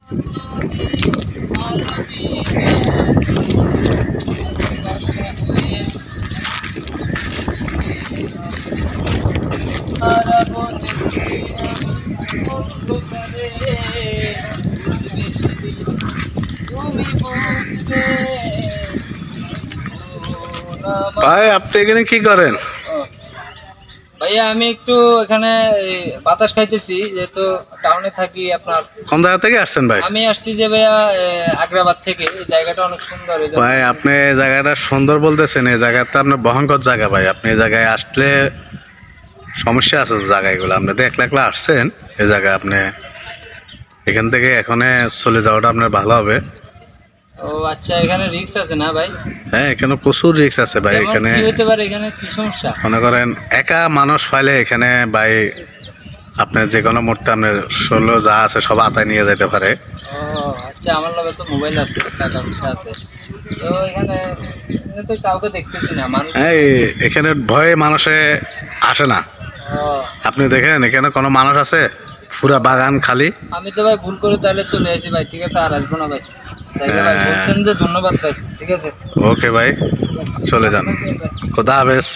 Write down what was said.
ভাই আপনি এখানে কি করেন? ভাইয়া আমি একটু এখানে বাতাস খাইতেছি, যেহেতু টাউনে থাকি। আপনার কোন জায়গা থেকে আসছেন ভাই? আমি আসছি যে ভাইয়া আগ্রাবাদ থেকে। এই জায়গাটা অনেক সুন্দর। ভাই আপনি এই জায়গাটা সুন্দর বলতেছেন, এই জায়গাটা আপনার ভয়ঙ্কর জায়গা ভাই। আপনি এই জায়গায় আসলে সমস্যা আছে জায়গাগুলো। আপনি তো একলা একলা আসছেন এই জায়গায়, আপনি এখান থেকে এখানে চলে যাওয়াটা আপনার ভালো হবে। ও আচ্ছা, এখানে রিস্ক আছে না ভাই? হ্যাঁ, এখানে প্রচুর রিস্ক আছে ভাই। এখানে কি হতে পারে? এখানে কি সমস্যা? মনে করেন একা মানুষ পাইলে এখানে ভাই আপনার যে কোনো মুহূর্তে আপনার শরীর যা আছে সব আতায় নিয়ে যেতে পারে। ও আচ্ছা, আমার লগে তো মোবাইল আছে, টাকা পয়সা আছে, তো এখানে তো কাউকে দেখতেছি না মানুষ। এই এখানে ভয়ে মানুষে আসে না। ও আপনি দেখেন এখানে কোনো মানুষ আছে? পুরা বাগান খালি। আমি তো ভাই ভুল করে তাহলে চলে আসি ভাই। ঠিক আছে, আর আসবো না ভাই। তাইলে ভাই বলছেন যে ধন্যবাদ ভাই। ঠিক আছে, ওকে ভাই, চলে যান। খোদা হাফেজ।